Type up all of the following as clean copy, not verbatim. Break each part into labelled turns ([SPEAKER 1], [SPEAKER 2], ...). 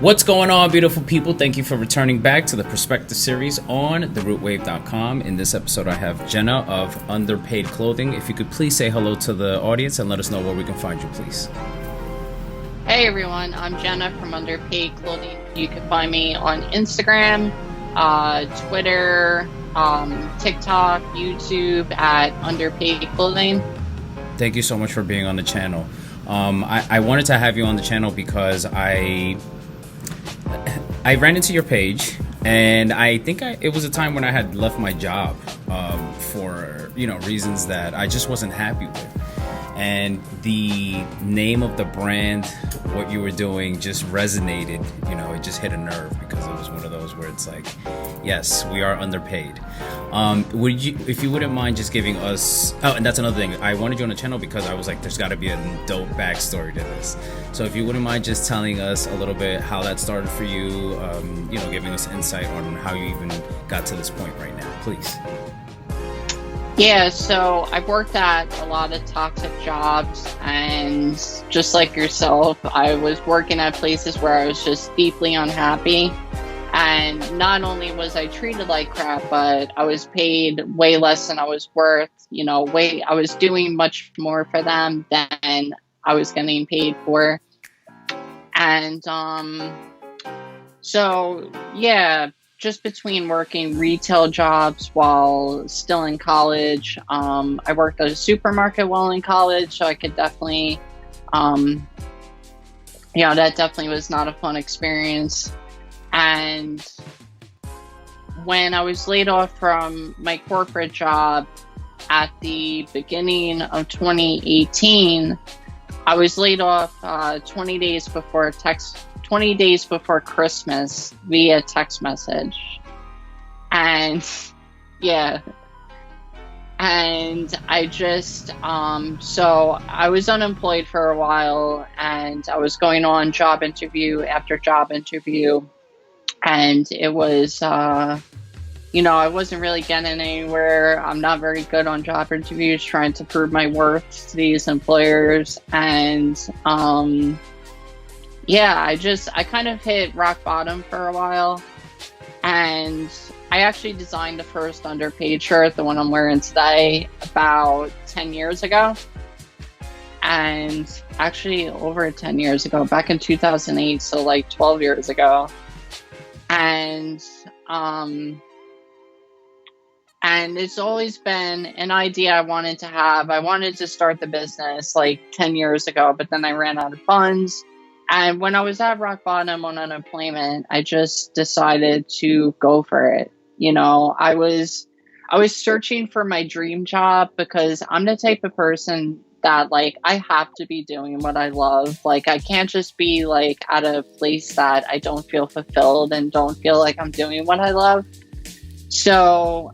[SPEAKER 1] What's going on, beautiful people? Thank you for returning back to the Perspective series on therootwave.com. In this episode, I have Jenna of UnderPaid Clothing. If you could please say hello to the audience and let us know where we can find you, please.
[SPEAKER 2] Hey everyone, I'm Jenna from UnderPaid Clothing. You can find me on Instagram, Twitter, TikTok, YouTube at UnderPaid Clothing.
[SPEAKER 1] Thank you so much for being on the channel. I wanted to have you on the channel because I ran into your page, and I think it was a time when I had left my job for reasons that I just wasn't happy with. And the name of the brand, what you were doing, just resonated. It just hit a nerve because it was one of those where it's like, yes, we are underpaid. If you wouldn't mind just giving us, and that's another thing, I wanted you on the channel because I was like, there's got to be a dope backstory to this. So if you wouldn't mind just telling us a little bit how that started for you, giving us insight on how you even got to this point right now, please.
[SPEAKER 2] Yeah, so I've worked at a lot of toxic jobs, and just like yourself, I was working at places where I was just deeply unhappy. And not only was I treated like crap, but I was paid way less than I was worth. I was doing much more for them than I was getting paid for. And just between working retail jobs while still in college, I worked at a supermarket while in college, so I could definitely, that definitely was not a fun experience. And when I was laid off from my corporate job at the beginning of 2018, I was laid off 20 days before Christmas via text message. And I just, so I was unemployed for a while, and I was going on job interview after job interview, and it was, I wasn't really getting anywhere. I'm not very good on job interviews, trying to prove my worth to these employers. And, I kind of hit rock bottom for a while, and I actually designed the first underpaid shirt, the one I'm wearing today, about 10 years ago. And actually over 10 years ago, back in 2008, so like 12 years ago. And it's always been an idea I wanted to have. I wanted to start the business like 10 years ago, but then I ran out of funds. And when I was at rock bottom on unemployment, I just decided to go for it. I was searching for my dream job because I'm the type of person that, like, I have to be doing what I love. Like, I can't just be like at a place that I don't feel fulfilled and don't feel like I'm doing what I love. So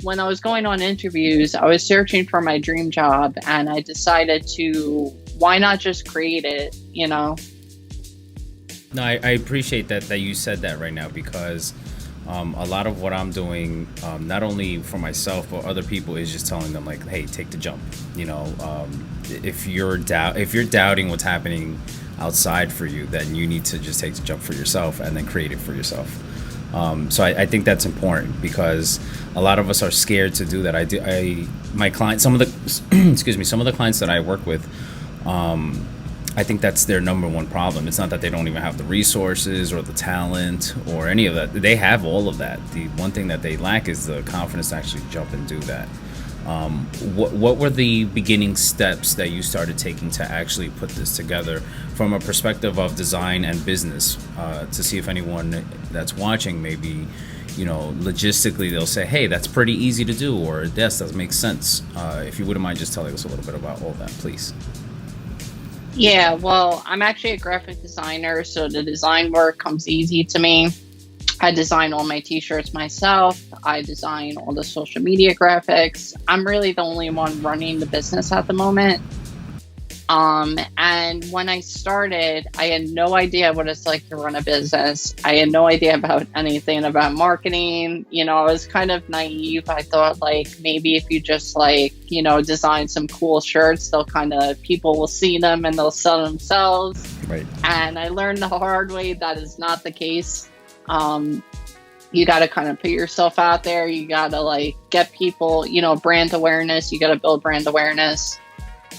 [SPEAKER 2] when I was going on interviews, I was searching for my dream job, and I decided why not just create it,
[SPEAKER 1] No, I appreciate that you said that right now, because a lot of what I'm doing, not only for myself but other people, is just telling them, like, hey, take the jump. If you're doubting what's happening outside for you, then you need to just take the jump for yourself and then create it for yourself. So I think that's important, because a lot of us are scared to do that. My clients, some of the clients that I work with, I think that's their number one problem. It's not that they don't even have the resources or the talent or any of that. They have all of that. The one thing that they lack is the confidence to actually jump and do that. What were the beginning steps that you started taking to actually put this together from a perspective of design and business, to see if anyone that's watching, maybe, logistically, they'll say, hey, that's pretty easy to do, or yes, that makes sense. If you wouldn't mind just telling us a little bit about all that, please.
[SPEAKER 2] Yeah, well, I'm actually a graphic designer, so the design work comes easy to me. I design all my t-shirts myself. I design all the social media graphics. I'm really the only one running the business at the moment. And when I started, I had no idea what it's like to run a business. I had no idea about anything about marketing. I was kind of naive. I thought, like, maybe if you just design some cool shirts, people will see them and they'll sell themselves.
[SPEAKER 1] Right.
[SPEAKER 2] And I learned the hard way that is not the case. You got to kind of put yourself out there. You got to like get people, brand awareness. You got to build brand awareness.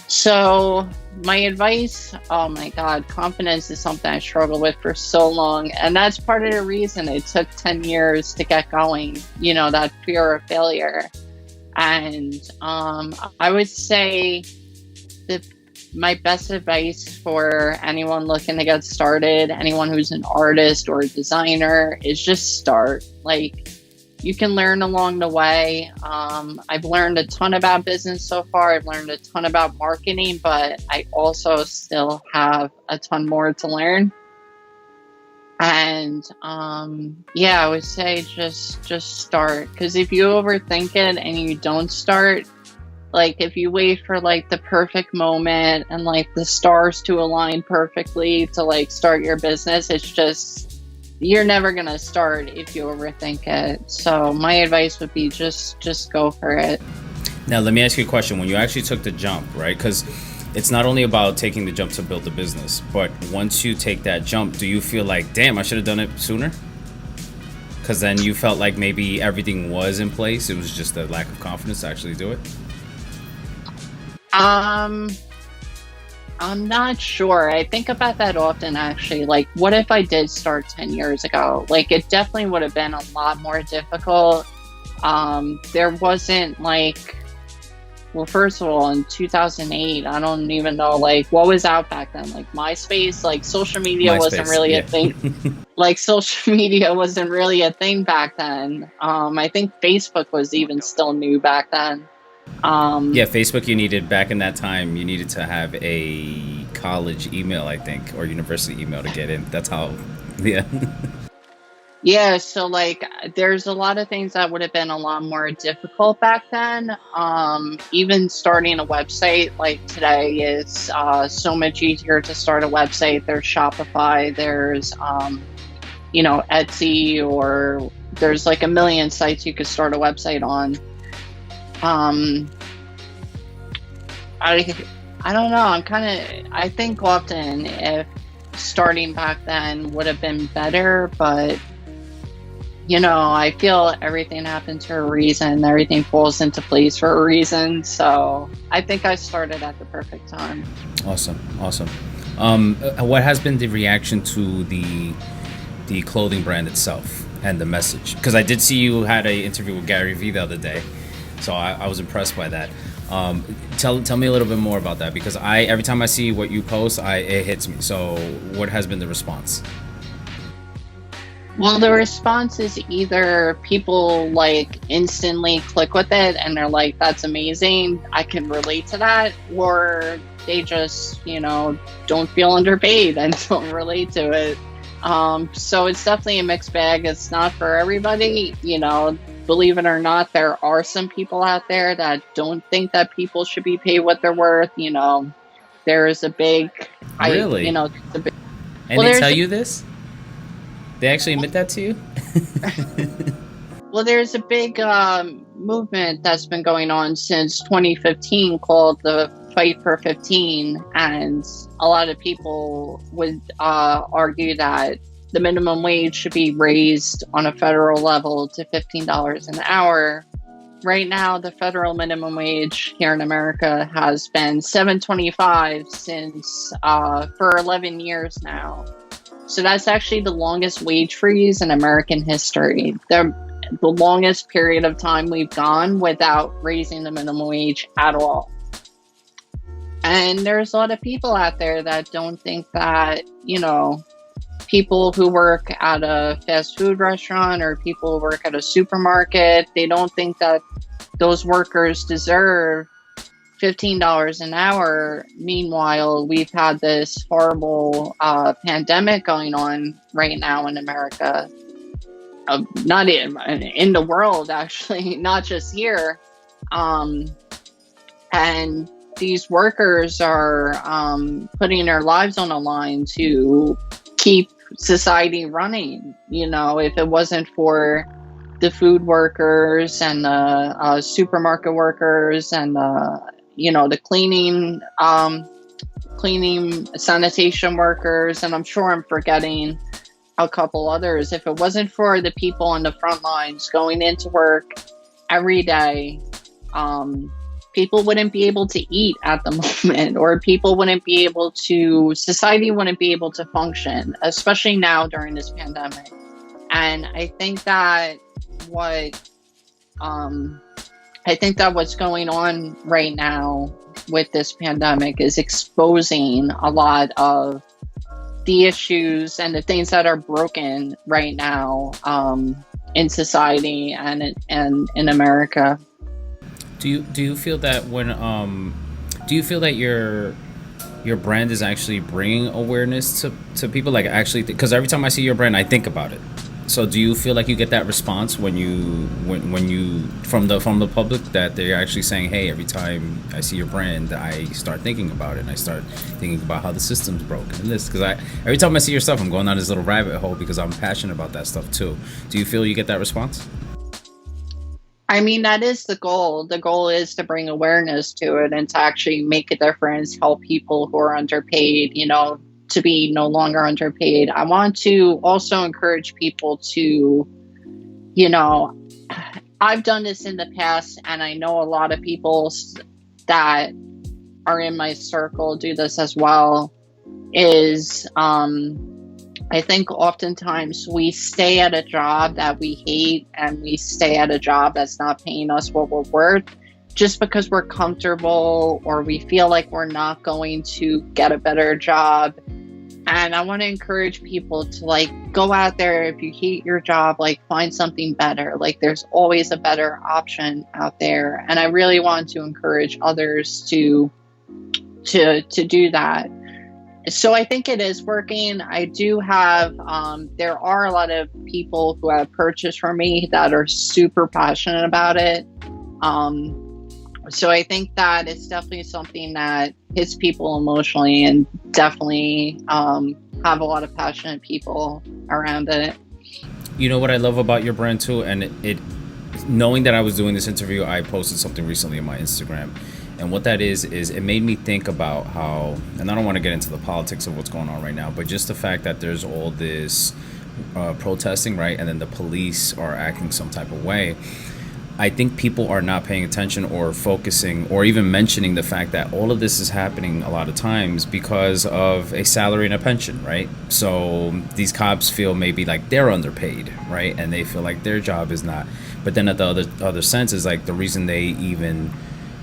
[SPEAKER 2] So my advice, oh my God, confidence is something I struggled with for so long. And that's part of the reason it took 10 years to get going, that fear of failure. And I would say that my best advice for anyone looking to get started, anyone who's an artist or a designer, is just start. Like, you can learn along the way. I've learned a ton about business so far. I've learned a ton about marketing, but I also still have a ton more to learn. And I would say just start. Because if you overthink it and you don't start, like if you wait for like the perfect moment and like the stars to align perfectly to like start your business, it's just, you're never going to start if you overthink it. So my advice would be just go for it.
[SPEAKER 1] Now, let me ask you a question. When you actually took the jump, right? Because it's not only about taking the jump to build the business, but once you take that jump, do you feel like, damn, I should have done it sooner? Because then you felt like maybe everything was in place. It was just a lack of confidence to actually do it.
[SPEAKER 2] I'm not sure. I think about that often, actually. Like, what if I did start 10 years ago? Like, it definitely would have been a lot more difficult. There wasn't like, well, first of all, in 2008, I don't even know, like, what was out back then? Like, MySpace, like, social media wasn't really a thing. Like, social media wasn't really a thing back then. I think Facebook was even still new back then.
[SPEAKER 1] Facebook, you needed, back in that time, you needed to have a college email, I think, or university email to get in. That's how, yeah.
[SPEAKER 2] Yeah, so like there's a lot of things that would have been a lot more difficult back then. Even starting a website like today is so much easier to start a website. There's Shopify, there's Etsy, or there's like a million sites you could start a website on. I don't know. I think often if starting back then would have been better, but I feel everything happens for a reason. Everything falls into place for a reason. So I think I started at the perfect time.
[SPEAKER 1] Awesome. What has been the reaction to the clothing brand itself and the message? Because I did see you had an interview with Gary Vee the other day, so I was impressed by that. Tell me a little bit more about that, because every time I see what you post, it hits me. So what has been the response?
[SPEAKER 2] Well, the response is either people like instantly click with it and they're like, that's amazing, I can relate to that, or they just, don't feel underpaid and don't relate to it. So it's definitely a mixed bag. It's not for everybody, believe it or not, there are some people out there that don't think that people should be paid what they're worth. There is a big,
[SPEAKER 1] really? And they tell you this? They actually admit that to you?
[SPEAKER 2] Well, there's a big movement that's been going on since 2015 called the Fight for 15. And a lot of people would argue that the minimum wage should be raised on a federal level to $15 an hour. Right now, the federal minimum wage here in America has been $7.25 since for 11 years now. So that's actually the longest wage freeze in American history. The longest period of time we've gone without raising the minimum wage at all. And there's a lot of people out there that don't think that, people who work at a fast food restaurant or people who work at a supermarket, they don't think that those workers deserve $15 an hour. Meanwhile, we've had this horrible pandemic going on right now in America. Not in the world, actually, not just here. And these workers are putting their lives on the line to keep society running. If it wasn't for the food workers and the supermarket workers and the cleaning cleaning, sanitation workers, and I'm sure I'm forgetting a couple others. If it wasn't for the people on the front lines going into work every day, people wouldn't be able to eat at the moment, or people wouldn't be able to, society wouldn't be able to function, especially now during this pandemic. And I think that what's going on right now with this pandemic is exposing a lot of the issues and the things that are broken right now in society and in America.
[SPEAKER 1] Do you feel that your brand is actually bringing awareness to people, like actually, because every time I see your brand I think about it. So do you feel like you get that response when you from the public, that they're actually saying, hey, every time I see your brand I start thinking about it, and I start thinking about how the system's broken and this, because every time I see your stuff I'm going down this little rabbit hole because I'm passionate about that stuff too. Do you feel you get that response?
[SPEAKER 2] I mean, that is the goal. The goal is to bring awareness to it and to actually make a difference, help people who are underpaid, to be no longer underpaid. I want to also encourage people to, I've done this in the past, and I know a lot of people that are in my circle do this as well, is I think oftentimes we stay at a job that we hate, and we stay at a job that's not paying us what we're worth, just because we're comfortable or we feel like we're not going to get a better job. And I want to encourage people to go out there. If you hate your job, find something better. There's always a better option out there. And I really want to encourage others to do that. So I think it is working. I do have, there are a lot of people who have purchased from me that are super passionate about it. So I think that it's definitely something that hits people emotionally, and definitely have a lot of passionate people around it.
[SPEAKER 1] You know what I love about your brand too, and it knowing that I was doing this interview, I posted something recently on my Instagram, and what that is it made me think about how, and I don't want to get into the politics of what's going on right now, but just the fact that there's all this protesting, right, and then the police are acting some type of way. I think people are not paying attention or focusing or even mentioning the fact that all of this is happening a lot of times because of a salary and a pension, right? So these cops feel maybe like they're underpaid, right? And they feel like their job is not. But then at the other sense is the reason they even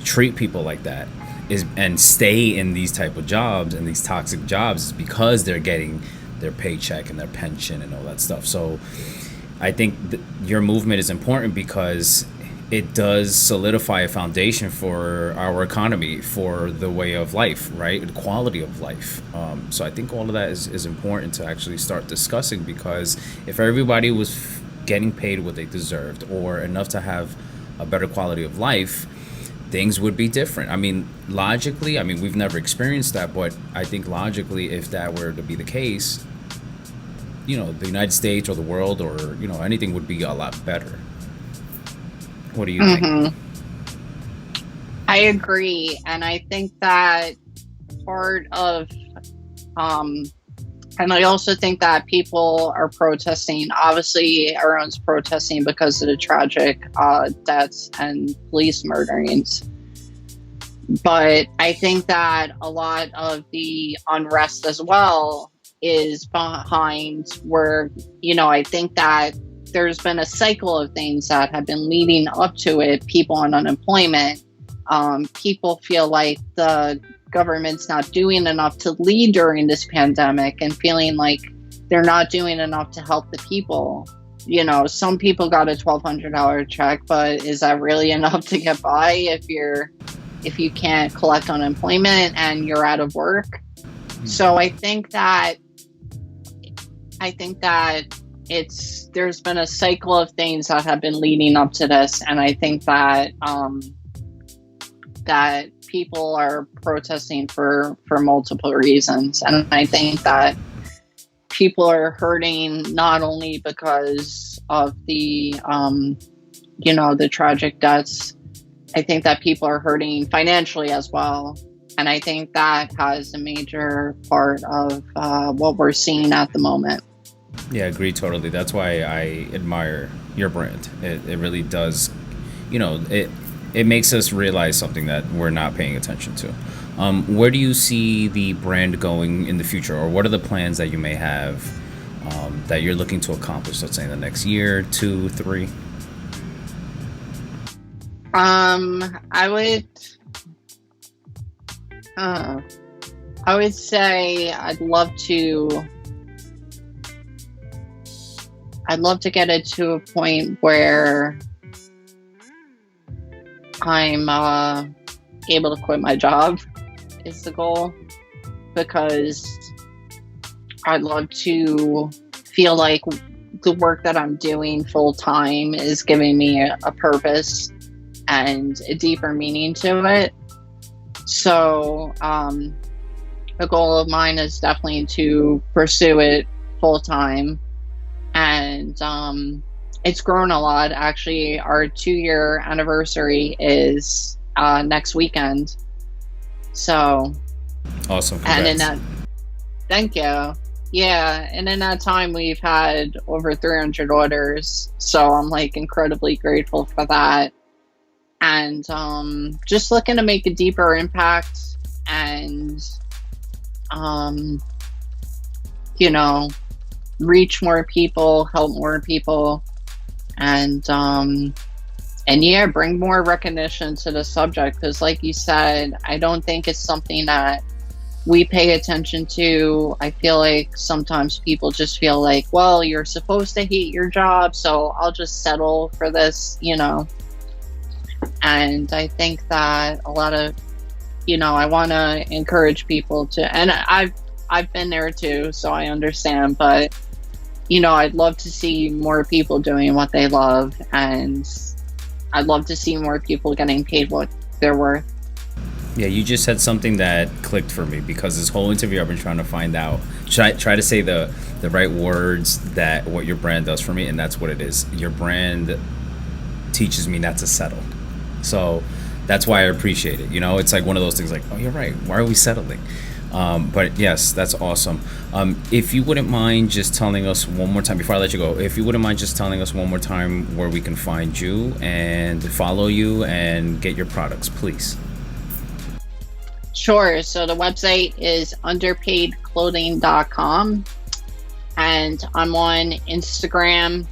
[SPEAKER 1] treat people like that is and stay in these type of jobs and these toxic jobs is because they're getting their paycheck and their pension and all that stuff. So I think your movement is important because it does solidify a foundation for our economy, for the way of life, right? The quality of life. So I think all of that is important to actually start discussing, because if everybody was getting paid what they deserved or enough to have a better quality of life, things would be different. I mean, logically, we've never experienced that, but I think logically, if that were to be the case, the United States or the world or, anything would be a lot better. What do you think?
[SPEAKER 2] I agree. And I think that part of, and I also think that people are protesting. Obviously, everyone's protesting because of the tragic deaths and police murderings. But I think that a lot of the unrest as well is behind where, I think that there's been a cycle of things that have been leading up to it. People on unemployment, people feel like the government's not doing enough to lead during this pandemic, and feeling like they're not doing enough to help the people. Some people got a $1,200 check, but is that really enough to get by if you can't collect unemployment and you're out of work? So I think that there's been a cycle of things that have been leading up to this, and I think that that people are protesting for multiple reasons, and I think that people are hurting not only because of the the tragic deaths. I think that people are hurting financially as well. And I think that has a major part of what we're seeing at the moment.
[SPEAKER 1] Yeah, agree totally. That's why I admire your brand. It really does, it makes us realize something that we're not paying attention to. Where do you see the brand going in the future, or what are the plans that you may have that you're looking to accomplish, let's say in the next year, 2, 3?
[SPEAKER 2] I would, I would say I'd love to get it to a point where I'm able to quit my job is the goal, because I'd love to feel like the work that I'm doing full time is giving me a purpose and a deeper meaning to it. So a goal of mine is definitely to pursue it full time. And it's grown a lot. Actually, our 2-year anniversary is next weekend. So
[SPEAKER 1] Awesome.
[SPEAKER 2] and in
[SPEAKER 1] Congrats.
[SPEAKER 2] that, thank you. Yeah, and in that time we've had over 300 orders. So I'm like incredibly grateful for that. And just looking to make a deeper impact and um, you know, reach more people, help more people, and yeah, bring more recognition to the subject. Because, like you said, I don't think it's something that we pay attention to. I feel like sometimes people just feel like, well, you're supposed to hate your job, so I'll just settle for this, And I think that a lot of, I want to encourage people to, and I've been there too, so I understand, but I'd love to see more people doing what they love, and I'd love to see more people getting paid what they're worth.
[SPEAKER 1] Yeah, you just said something that clicked for me, because this whole interview I've been trying to find out, try to say the right words, that what your brand does for me, and that's what it is. Your brand teaches me not to settle. So that's why I appreciate it. It's like one of those things like, oh, you're right. Why are we settling? But yes, that's awesome. If you wouldn't mind just telling us one more time, before I let you go, if you wouldn't mind just telling us one more time where we can find you and follow you and get your products, please.
[SPEAKER 2] Sure. So the website is underpaidclothing.com, and I'm on Instagram,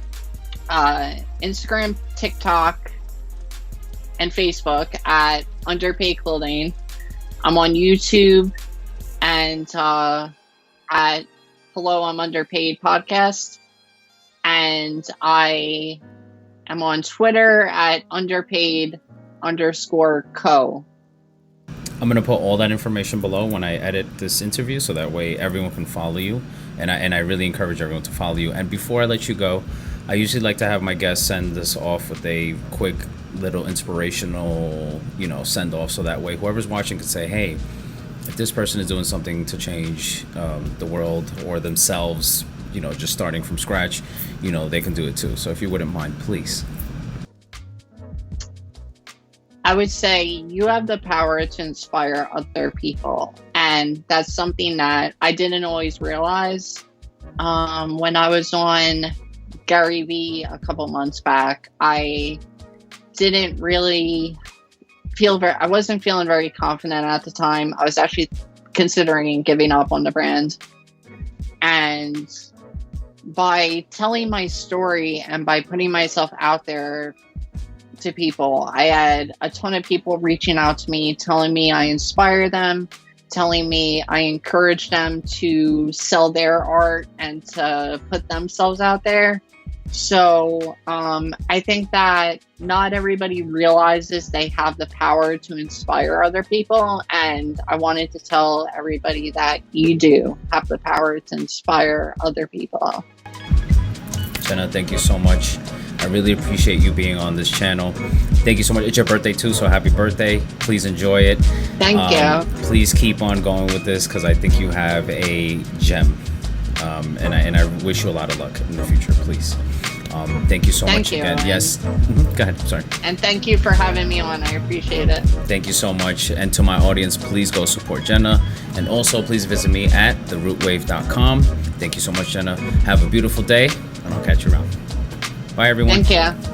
[SPEAKER 2] TikTok, and Facebook at Underpaid Clothing. I'm on YouTube and at Hello, I'm Underpaid Podcast. And I am on Twitter at underpaid_co.
[SPEAKER 1] I'm going to put all that information below when I edit this interview, so that way everyone can follow you. And I really encourage everyone to follow you. And before I let you go, I usually like to have my guests send this off with a quick little inspirational, send off, so that way whoever's watching can say, hey, if this person is doing something to change the world or themselves, just starting from scratch, they can do it too. So if you wouldn't mind, please.
[SPEAKER 2] I would say you have the power to inspire other people. And that's something that I didn't always realize. When I was on Gary Vee a couple months back, I didn't really I wasn't feeling very confident at the time. I was actually considering giving up on the brand. And by telling my story and by putting myself out there to people, I had a ton of people reaching out to me, telling me I inspire them, telling me I encourage them to sell their art and to put themselves out there. So I think that not everybody realizes they have the power to inspire other people. And I wanted to tell everybody that you do have the power to inspire other people.
[SPEAKER 1] Jenna, thank you so much. I really appreciate you being on this channel. Thank you so much. It's your birthday too, so happy birthday. Please enjoy it.
[SPEAKER 2] Thank you.
[SPEAKER 1] Please keep on going with this, because I think you have a gem. And I wish you a lot of luck in the future, please. Thank you so
[SPEAKER 2] Thank
[SPEAKER 1] much
[SPEAKER 2] you,
[SPEAKER 1] again.
[SPEAKER 2] and-
[SPEAKER 1] Yes. Go ahead. Sorry.
[SPEAKER 2] And thank you for having me on. I appreciate it.
[SPEAKER 1] Thank you so much. And to my audience, please go support Jenna. And also, please visit me at therootwave.com. Thank you so much, Jenna. Have a beautiful day, and I'll catch you around. Bye, everyone.
[SPEAKER 2] Thank you.